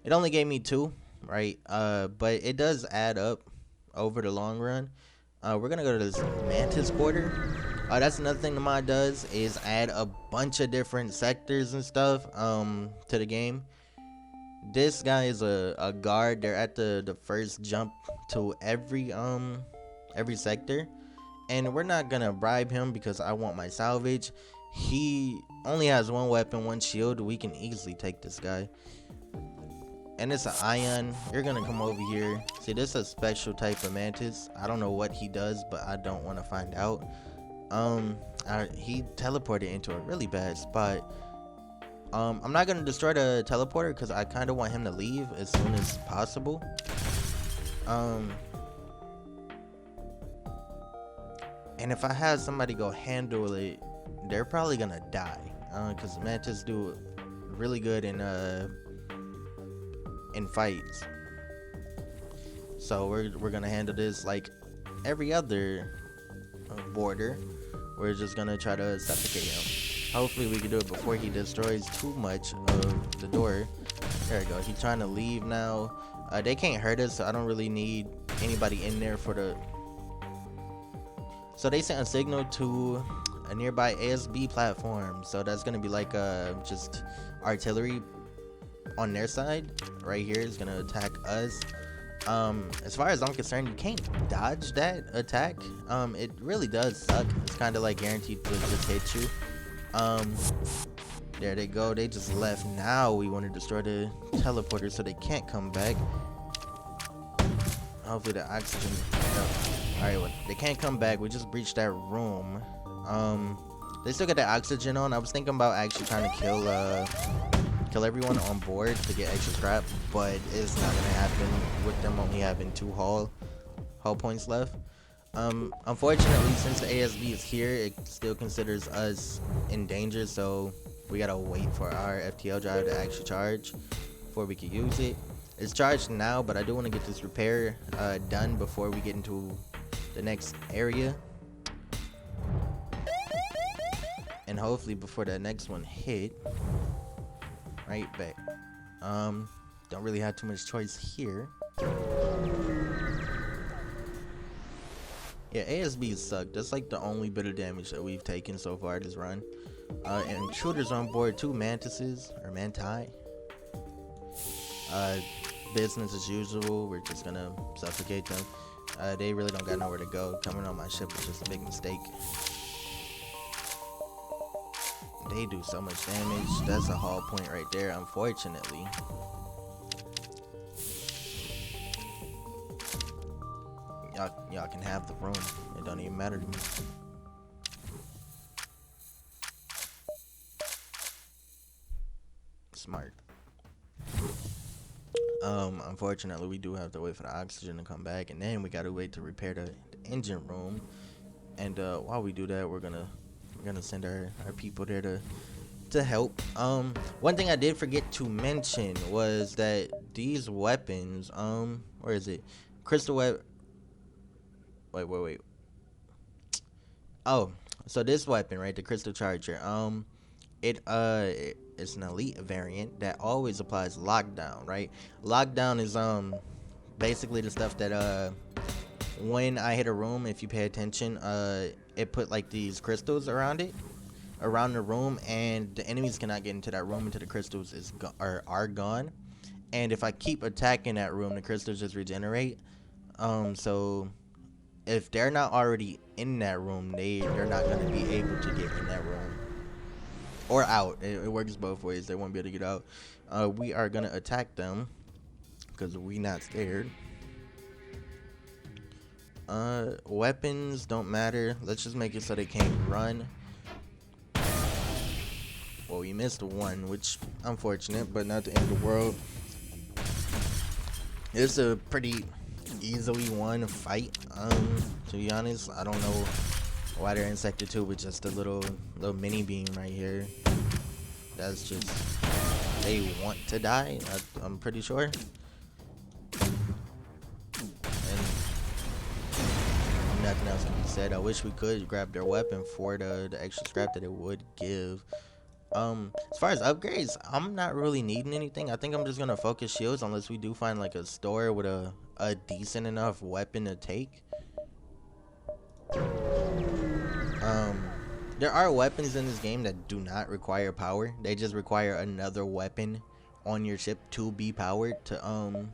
It only gave me two, right? But it does add up over the long run. We're gonna go to this Mantis quarter. That's another thing the mod does is add a bunch of different sectors and stuff to the game. This guy is a guard. They're at the first jump to every sector. And we're not gonna bribe him because I want my salvage. He only has one weapon, one shield. We can easily take this guy. And it's an ion. You're gonna come over here. See, this is a special type of mantis. I don't know what he does, but I don't want to find out. He teleported into a really bad spot. I'm not gonna destroy the teleporter because I kind of want him to leave as soon as possible. And if I had somebody go handle it, they're probably gonna die. Because mantis do really good in fights. So we're gonna handle this like every other border. We're just gonna try to suffocate him. Hopefully we can do it before he destroys too much of the door. There we go. He's trying to leave now. They can't hurt us, so I don't really need anybody in there for the. So they sent a signal to a nearby ASB platform. So that's gonna be like just artillery on their side. Right here is gonna attack us. As far as I'm concerned, you can't dodge that attack. It really does suck. It's kind of like guaranteed to just hit you. There they go. They just left. Now we want to destroy the teleporter so they can't come back. Hopefully the oxygen. Alright, well, they can't come back. We just breached that room. They still got that oxygen on. I was thinking about actually trying to kill everyone on board to get extra scrap, but it's not gonna happen with them only having two hull points left. Unfortunately, since the ASB is here, it still considers us in danger, so we gotta wait for our FTL drive to actually charge before we can use it. It's charged now, but I do want to get this repair done before we get into the next area, and hopefully before the next one hit. Right back. Don't really have too much choice here. Yeah, ASBs suck. That's like the only bit of damage that we've taken so far this run. And intruders on board, two mantises or manti. Business as usual. We're just gonna suffocate them. They really don't got nowhere to go. Coming on my ship was just a big mistake. They do so much damage. That's a hull point right there, unfortunately. Y'all can have the room. It don't even matter to me. Smart. Unfortunately, we do have to wait for the oxygen to come back, and then we gotta wait to repair the engine room. And while we do that, we're gonna send our people there to help. One thing I did forget to mention was that these weapons, where is it? Crystal web. Wait. Oh, so this weapon, right, the crystal charger, it's an elite variant that always applies lockdown, right? Lockdown is basically the stuff that when I hit a room, if you pay attention, it put like these crystals around the room, and the enemies cannot get into that room until the crystals are gone. And if I keep attacking that room, the crystals just regenerate. So if they're not already in that room, they're not gonna be able to get in that room or out. It works both ways. They won't be able to get out. We are gonna attack them because we not scared. Weapons don't matter. Let's just make it so they can't run. Well, we missed one, which unfortunate, but not the end of the world. It's a pretty easily won fight. To be honest, I don't know why they're in sector 2 with just a little mini beam right here. That's just, they want to die, I'm pretty sure. And nothing else can be said. I wish we could grab their weapon for the extra scrap that it would give. As far as upgrades, I'm not really needing anything. I think I'm just gonna focus shields unless we do find like a store with a decent enough weapon to take. Um, there are weapons in this game that do not require power. They just require another weapon on your ship to be powered to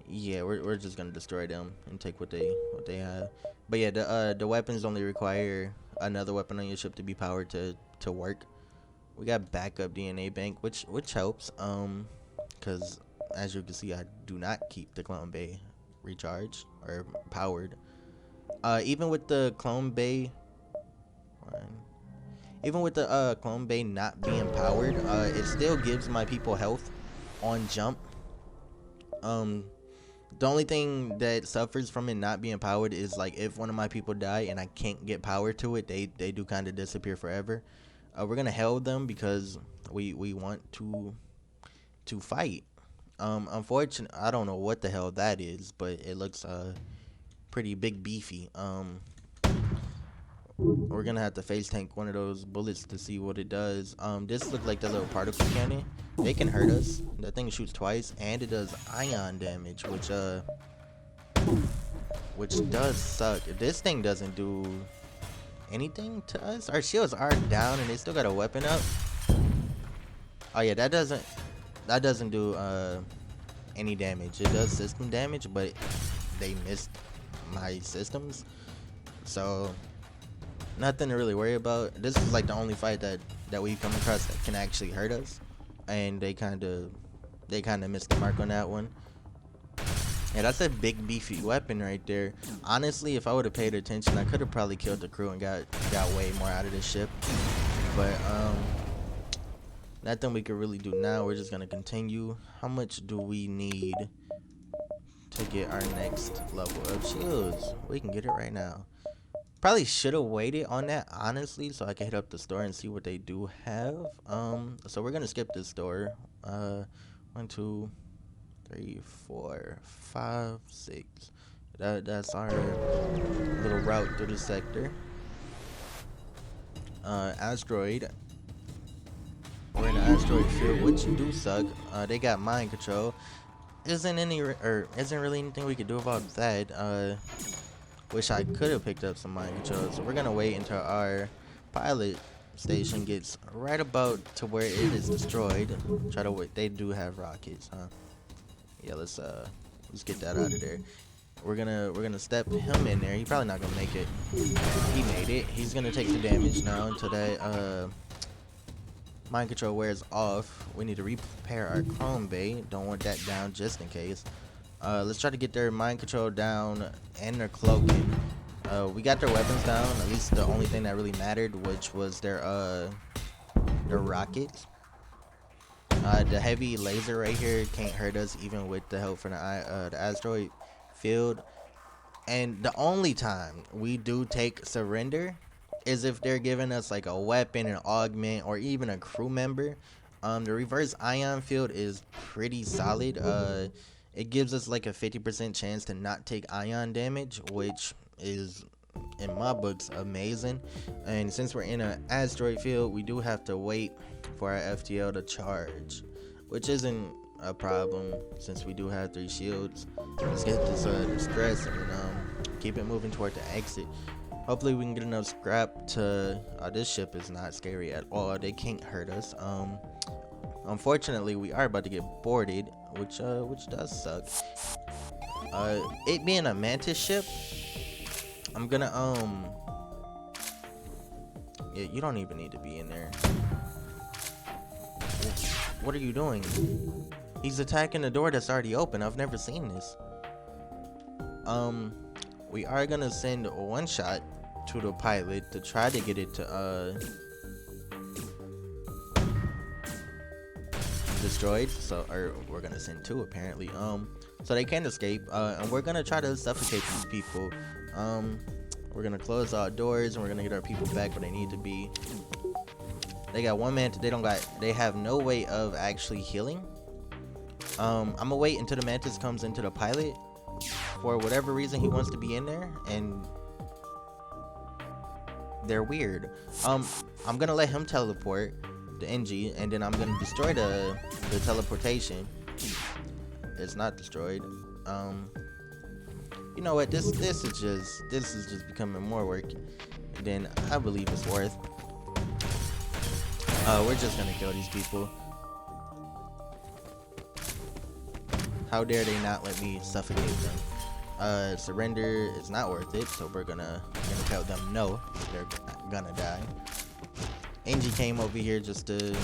yeah, we're just gonna destroy them and take what they have. But yeah, the weapons only require another weapon on your ship to be powered to work. We got backup DNA bank, which helps. Because as you can see, I do not keep the clone bay recharged or powered. Even with the clone bay, even with the clone bay not being powered, it still gives my people health on jump. The only thing that suffers from it not being powered is like if one of my people die and I can't get power to it, they do kind of disappear forever. We're gonna held them because we want to fight. Unfortunately, I don't know what the hell that is, but it looks pretty big beefy. We're gonna have to face tank one of those bullets to see what it does. This looks like the little particle cannon. They can hurt us. That thing shoots twice, and it does ion damage, which does suck. This thing doesn't do anything to us. Our shields are down, and they still got a weapon up. Oh yeah, that doesn't do any damage. It does system damage, but they missed my systems, so nothing to really worry about. This is like the only fight that we come across that can actually hurt us, and they kind of missed the mark on that one. Yeah, that's a big beefy weapon right there. Honestly, if I would have paid attention, I could have probably killed the crew and got way more out of this ship. But nothing we could really do now. We're just gonna continue. How much do we need to get our next level of shields? We can get it right now. Probably should have waited on that, honestly, so I can hit up the store and see what they do have. So we're gonna skip this store. 1, 2, 3, 4, 5, 6. That's our little route through the sector. Asteroid. We're in an asteroid field, which do suck. They got mind control. Isn't really anything we could do about that. Wish I could have picked up some mind control. So we're gonna wait until our pilot station gets right about to where it is destroyed. Try to wait. They do have rockets, huh? Yeah, let's get that out of there. We're gonna step him in there. He's probably not gonna make it. He made it. He's gonna take the damage now until that mind control wears off. We need to repair our chrome bay. Don't want that down just in case. Let's try to get their mind control down and their cloaking. We got their weapons down, at least the only thing that really mattered, which was their rockets. The heavy laser right here can't hurt us even with the help from the asteroid field. And the only time we do take surrender is if they're giving us like a weapon, an augment, or even a crew member. The reverse ion field is pretty solid. It gives us like a 50% chance to not take ion damage, which is in my books amazing. And since we're in an asteroid field, we do have to wait for our FTL to charge, which isn't a problem since we do have 3 shields. Let's get this distress and keep it moving toward the exit. Hopefully we can get enough scrap to this ship is not scary at all. They can't hurt us. Unfortunately, we are about to get boarded, which does suck. It being a mantis ship, I'm gonna yeah, you don't even need to be in there. What are you doing? He's attacking the door that's already open. I've never seen this. We are gonna send one shot to the pilot to try to get it to destroyed. So, or we're gonna send 2 apparently. So they can't escape. And we're gonna try to suffocate these people. We're gonna close our doors and we're gonna get our people back where they need to be. They got 1 man. They have no way of actually healing. I'm gonna wait until the mantis comes into the pilot. For whatever reason, he wants to be in there, and They're weird. I'm gonna let him teleport the NG, and then I'm gonna destroy the teleportation. It's not destroyed. Um, you know what? This is just becoming more work than I believe it's worth. We're just gonna kill these people. How dare they not let me suffocate them? Surrender is not worth it, so we're gonna tell them no. They're gonna die. Angie came over here just to,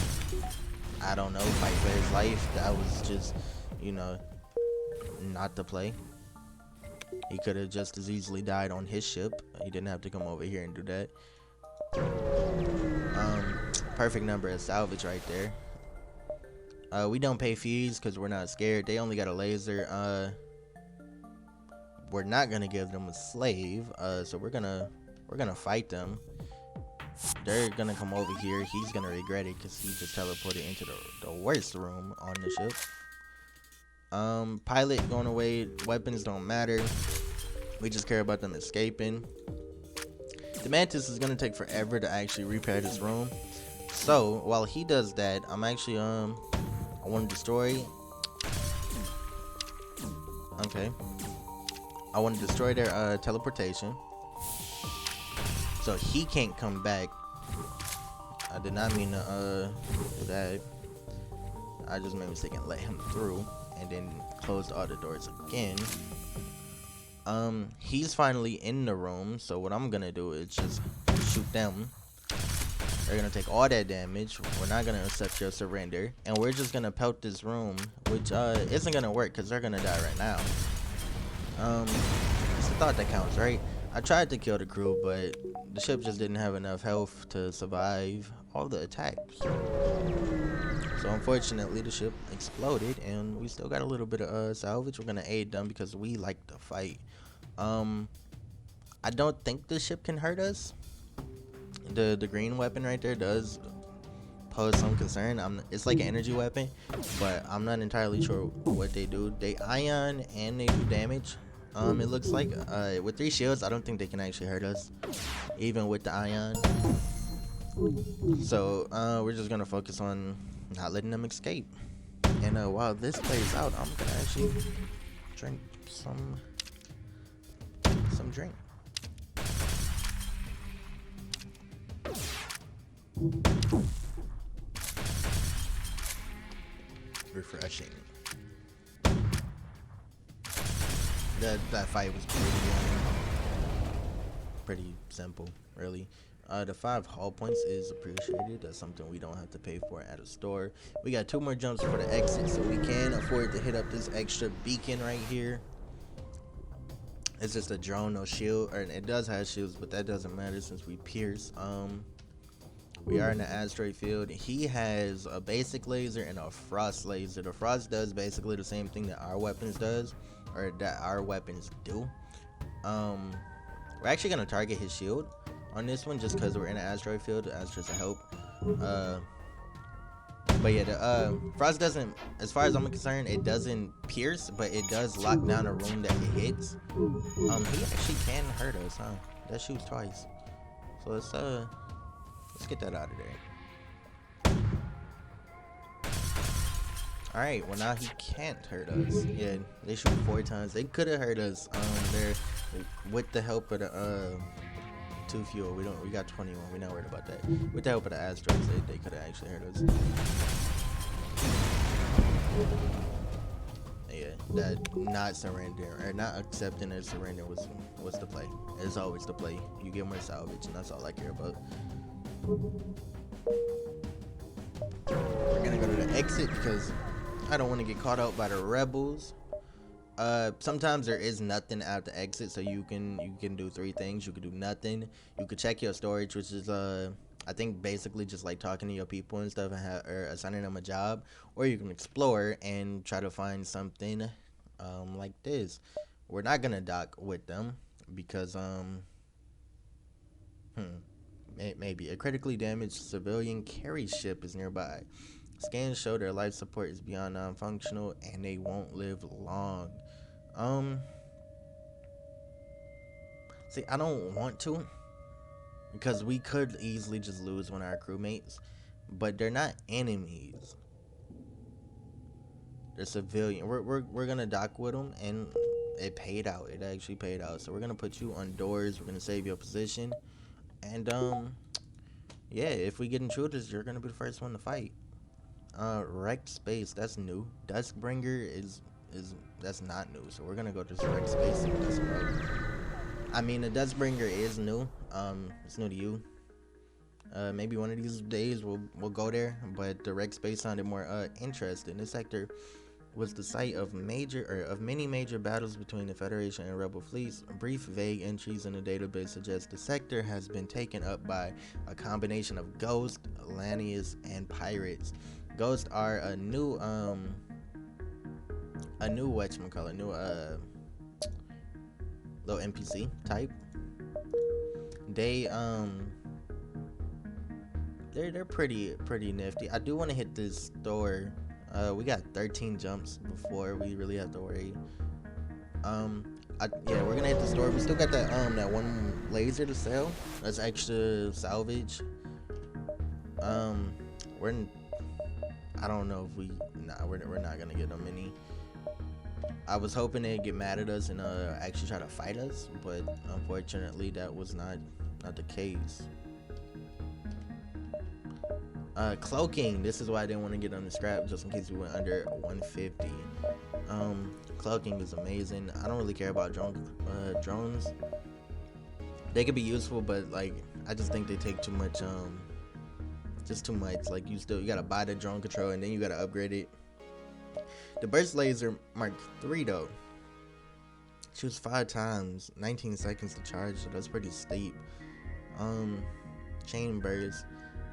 I don't know, fight for his life. That was just, you know, not the play. He could have just as easily died on his ship. He didn't have to come over here and do that. Perfect number of salvage right there. We don't pay fees because we're not scared. They only got a laser. We're not gonna give them a slave. So we're gonna fight them. They're gonna come over here. He's gonna regret it because he just teleported into the worst room on the ship. Pilot going away. Weapons don't matter. We just care about them escaping. The Mantis is gonna take forever to actually repair this room. So while he does that, I'm actually I want to destroy. Okay. I want to destroy their teleportation, so he can't come back. I did not mean to do that. I just made a mistake and let him through, and then closed all the doors again. He's finally in the room, so what I'm gonna do is just shoot them. They're gonna take all that damage. We're not gonna accept your surrender, and we're just gonna pelt this room, which isn't gonna work because they're gonna die right now. It's the thought that counts, right? I tried to kill the crew, but the ship just didn't have enough health to survive all the attacks. So unfortunately, the ship exploded, and we still got a little bit of salvage. We're gonna aid them because we like to fight. I don't think the ship can hurt us. The green weapon right there does pose some concern. It's like an energy weapon, but I'm not entirely sure what they do. They ion and they do damage. It looks like with 3 shields, I don't think they can actually hurt us, even with the ion. So we're just gonna focus on not letting them escape. And while this plays out, I'm gonna actually drink some drink. Refreshing. That fight was pretty simple, really. The 5 hull points is appreciated. That's something we don't have to pay for at a store. We got 2 more jumps for the exit, so we can afford to hit up this extra beacon right here. It's just a drone, no shield, or it does have shields, but that doesn't matter since we pierce. We are in the asteroid field. He has a basic laser and a frost laser. The frost does basically the same thing that our weapons does, or that our weapons do. We're actually gonna target his shield on this one just because we're in an asteroid field. The asteroids help. But yeah, the frost doesn't, as far as I'm concerned, it doesn't pierce, but it does lock down a room that it hits. He actually can hurt us, huh? That shoots twice. So let's get that out of there. Alright, well now he can't hurt us. Yeah, they shoot 4 times. They could have hurt us. They're with the help of the 2 fuel. We got 21. We're not worried about that. With the help of the asteroids, they could have actually hurt us. Yeah, that not surrendering or not accepting their surrender was the play. It's always the play. You get more salvage, and that's all I care about. We're gonna go to the exit because I don't want to get caught out by the rebels. Sometimes there is nothing at the exit, so you can do 3 things. You could do nothing. You could check your storage, which is I think basically just like talking to your people and stuff, and or assigning them a job, or you can explore and try to find something like this. We're not gonna dock with them because maybe a critically damaged civilian carry ship is nearby. Scans show their life support is beyond non-functional and they won't live long. See, I don't want to, because we could easily just lose one of our crewmates, but they're not enemies. They're civilian. We're gonna dock with them, and it paid out. It actually paid out. So we're gonna put you on doors. We're gonna save your position, and yeah, if we get intruders, you're gonna be the first one to fight. Wrecked space, that's new. Duskbringer is that's not new. So we're gonna go to wrecked space. That's I mean, the Duskbringer is new. It's new to you. Maybe one of these days we'll go there, but the wrecked space sounded more interesting. This sector was the site of many major battles between the Federation and Rebel fleets. Brief, vague entries in the database suggest the sector has been taken up by a combination of ghosts, Lanius, and pirates. Ghosts are a new whatchamacallit, new little NPC type. They're pretty nifty. I do want to hit this store. We got 13 jumps before we really have to worry. Yeah, we're gonna hit the store. We still got that one laser to sell. That's extra salvage. We're I don't know if we're not gonna get them any. I was hoping they'd get mad at us and actually try to fight us, but unfortunately that was not the case. Cloaking. This is why I didn't want to get on the scrap, just in case we went under 150. Cloaking is amazing. I don't really care about drones. They could be useful, but like I just think they take too much. Just too much. Like you gotta buy the drone control and then you gotta upgrade it. The burst laser Mark III though. Shoots 5 times, 19 seconds to charge, so that's pretty steep. Chain burst.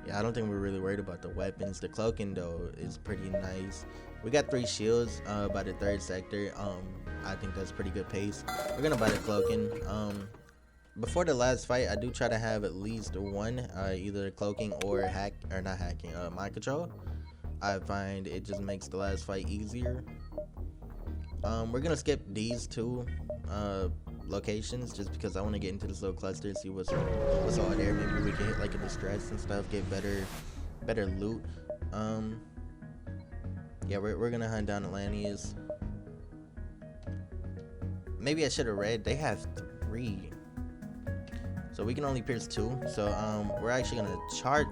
Yeah, I don't think we're really worried about the weapons. The cloaking though is pretty nice. We got 3 shields by the 3rd sector. I think that's pretty good pace. We're gonna buy the cloaking. Before the last fight, I do try to have at least one, either cloaking or mind control. I find it just makes the last fight easier. We're gonna skip these 2 locations just because I want to get into this little cluster and see what's all there. Maybe we can hit like a distress and stuff, get better loot. Yeah, we're gonna hunt down Atlantis. Maybe I should have read they have 3, so we can only pierce 2. So we're actually gonna chart.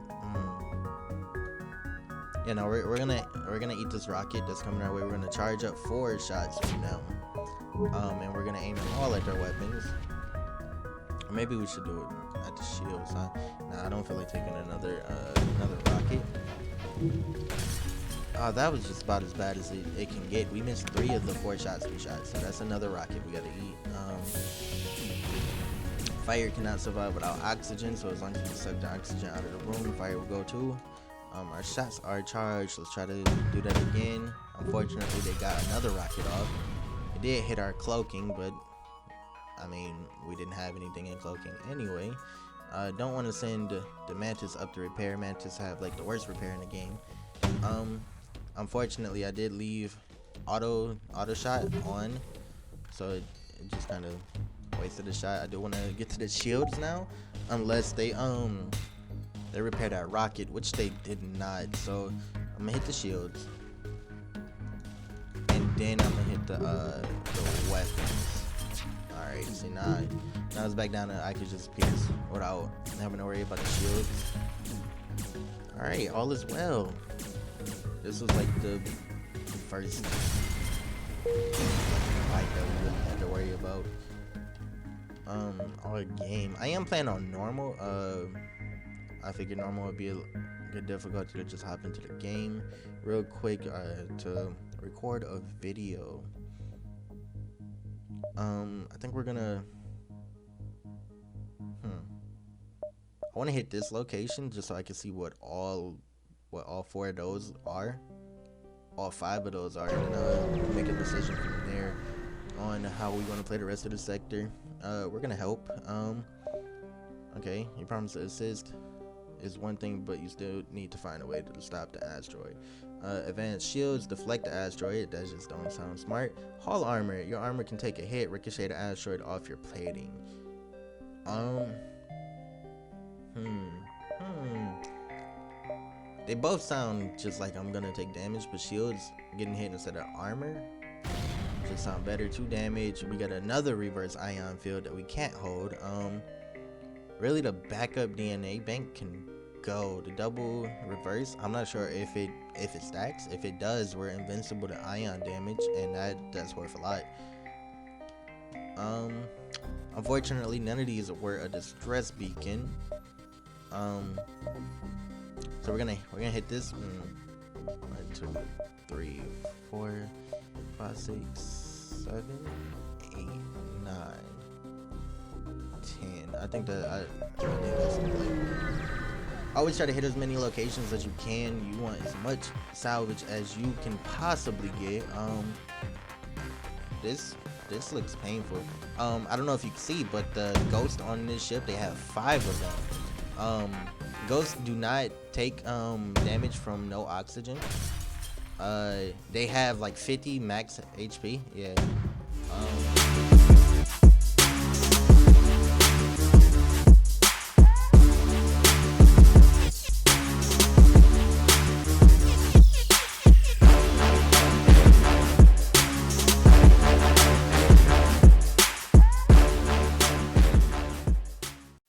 You know, we're gonna eat this rocket that's coming our way. We're gonna charge up 4 shots from now. And we're gonna aim them all at their weapons. Or maybe we should do it at the shields, huh? Nah, I don't feel like taking another rocket. Oh, that was just about as bad as it can get. We missed 3 of the 4 shots we shot, so that's another rocket we gotta eat. Fire cannot survive without oxygen, so as long as we suck the oxygen out of the room, the fire will go too. Our shots are charged. Let's try to do that again. Unfortunately, they got another rocket off. It did hit our cloaking, but I mean, we didn't have anything in cloaking anyway. Don't want to send the Mantis up to repair. Mantis have like the worst repair in the game. Unfortunately, I did leave auto shot on, so it just kind of wasted a shot. I do want to get to the shields now, unless they repaired that rocket, which they did not. So I'm gonna hit the shields, and then I'm gonna hit the weapons. All right, see now it's back down to I could just pierce without having to worry about the shields. All right, all is well. This was like the first fight that we really had to worry about all game. I am playing on normal. I figured normal would be a good difficulty to just hop into the game real quick to record a video. I think we're gonna I want to hit this location just so I can see what all 4 of those are, all 5 of those are, and then make a decision from there on how we want to play the rest of the sector. We're gonna help. Okay, you promise to assist is one thing, but you still need to find a way to stop the asteroid. Advanced shields deflect the asteroid. That just don't sound smart. Hull armor. Your armor can take a hit, ricochet the asteroid off your plating. They both sound just like I'm gonna take damage, but shields getting hit instead of armor just sound better. 2 damage. We got another reverse ion field that we can't hold. Really the backup DNA bank can go. The double reverse, I'm not sure if it stacks. If it does, we're invincible to ion damage, and that's worth a lot. Unfortunately, none of these were a distress beacon. So we're gonna hit this. 1, 2, 3, 4, 5, 6, 7, 8, 9, 10. I think that's always try to hit as many locations as you can. You want as much salvage as you can possibly get. This looks painful. I don't know if you can see, but the ghosts on this ship, they have 5 of them. Ghosts do not take damage from no oxygen. They have like 50 max HP. Yeah.